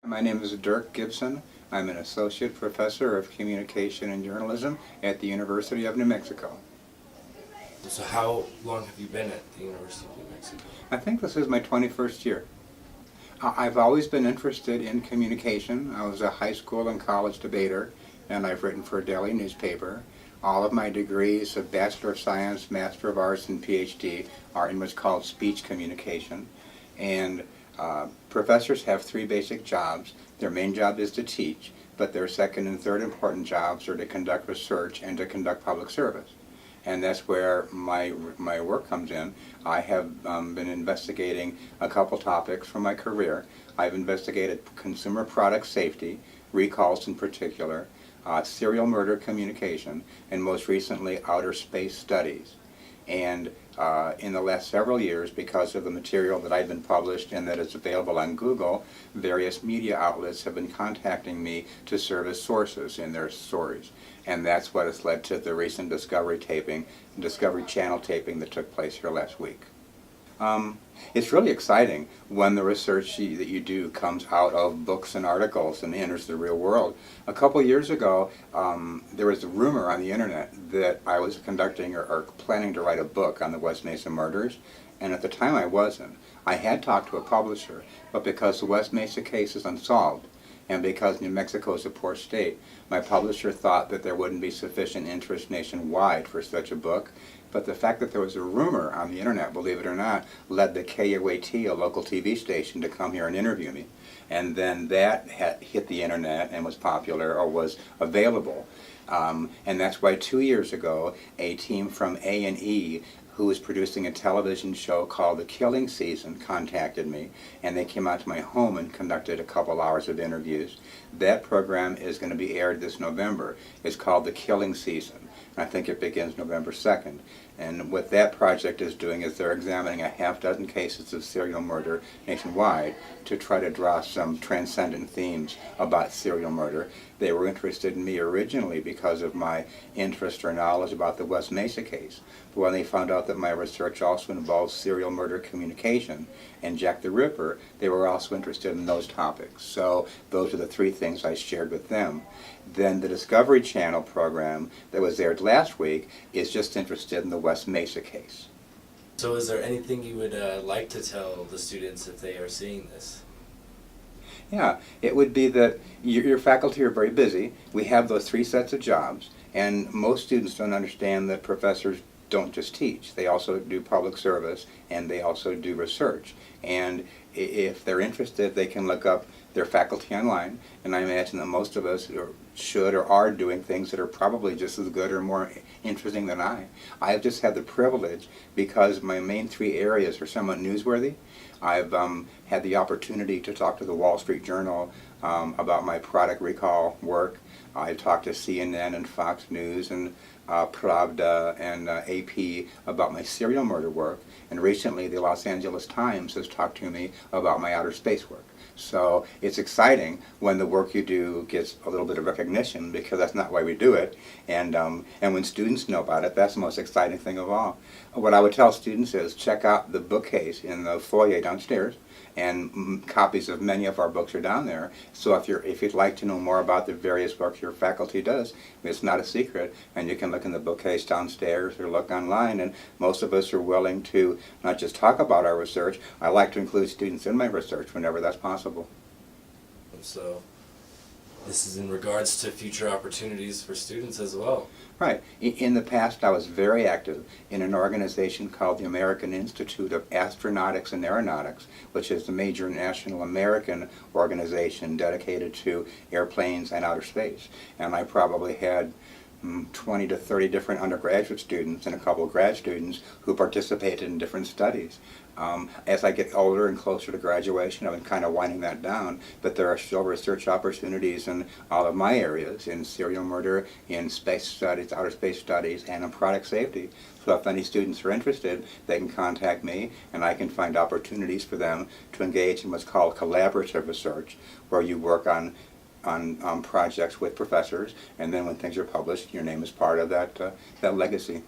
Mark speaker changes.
Speaker 1: My name is Dirk Gibson. I'm an associate professor of communication and journalism at the University of New Mexico.
Speaker 2: So how long have you been at the University of New Mexico?
Speaker 1: I think this is my 21st year. I've always been interested in communication. I was a high school and college debater, and I've written for a daily newspaper. All of my degrees of Bachelor of Science, Master of Arts, and PhD are in what's called speech communication. And professors have three basic jobs. Their main job is to teach, but their second and third important jobs are to conduct research and to conduct public service. And that's where my work comes in. I have been investigating a couple topics from my career. I've investigated consumer product safety, recalls in particular, serial murder communication, and most recently outer space studies. And in the last several years, because of the material that I've been published and that is available on Google, various media outlets have been contacting me to serve as sources in their stories. And that's what has led to the recent Discovery Channel taping that took place here last week. It's really exciting when the research that you do comes out of books and articles and enters the real world. A couple years ago, there was a rumor on the internet that I was conducting or planning to write a book on the West Mesa murders, and at the time I wasn't. I had talked to a publisher, but because the West Mesa case is unsolved, and because New Mexico is a poor state, my publisher thought that there wouldn't be sufficient interest nationwide for such a book. But the fact that there was a rumor on the internet, believe it or not, led the KUAT, a local TV station, to come here and interview me. And then that hit the internet and was popular or was available. And that's why 2 years ago, a team from A&E who was producing a television show called The Killing Season contacted me, and they came out to my home and conducted a couple hours of interviews. That program is going to be aired this November. It's called The Killing Season. I think it begins November 2nd. And what that project is doing is they're examining a half-dozen cases of serial murder nationwide to try to draw some transcendent themes about serial murder. They were interested in me originally because of my interest or knowledge about the West Mesa case. But when they found out that my research also involves serial murder communication and Jack the Ripper, they were also interested in those topics. So those are the three things I shared with them. Then the Discovery Channel program that was aired last week is just interested in the West Mesa case.
Speaker 2: So is there anything you would like to tell the students if they are seeing this?
Speaker 1: Yeah, it would be that your faculty are very busy. We have those three sets of jobs, and most students don't understand that professors don't just teach. They also do public service, and they also do research. And if they're interested, they can look up their faculty online, and I imagine that most of us should or are doing things that are probably just as good or more interesting than I. I've just had the privilege, because my main three areas are somewhat newsworthy. I've had the opportunity to talk to the Wall Street Journal about my product recall work. I've talked to CNN and Fox News and Pravda and AP about my serial murder work, and recently the Los Angeles Times has talked to me about my outer space work. So it's exciting when the work you do gets a little bit of recognition, because that's not why we do it, and when students know about it, that's the most exciting thing of all. What I would tell students is check out the bookcase in the foyer downstairs, and copies of many of our books are down there. So if you'd like to know more about the various work your faculty does, it's not a secret, and you can look in the bookcase downstairs or look online, and most of us are willing to not just talk about our research. I like to include students in my research whenever that's possible.
Speaker 2: So this is in regards to future opportunities for students as well.
Speaker 1: Right. In the past, I was very active in an organization called the American Institute of Astronautics and Aeronautics, which is the major national American organization dedicated to airplanes and outer space. And I probably had 20 to 30 different undergraduate students and a couple of grad students who participated in different studies. As I get older and closer to graduation, I've been kind of winding that down, but there are still research opportunities in all of my areas, in serial murder, in space studies, outer space studies, and in product safety. So if any students are interested, they can contact me, and I can find opportunities for them to engage in what's called collaborative research, where you work on projects with professors, and then when things are published, your name is part of that legacy.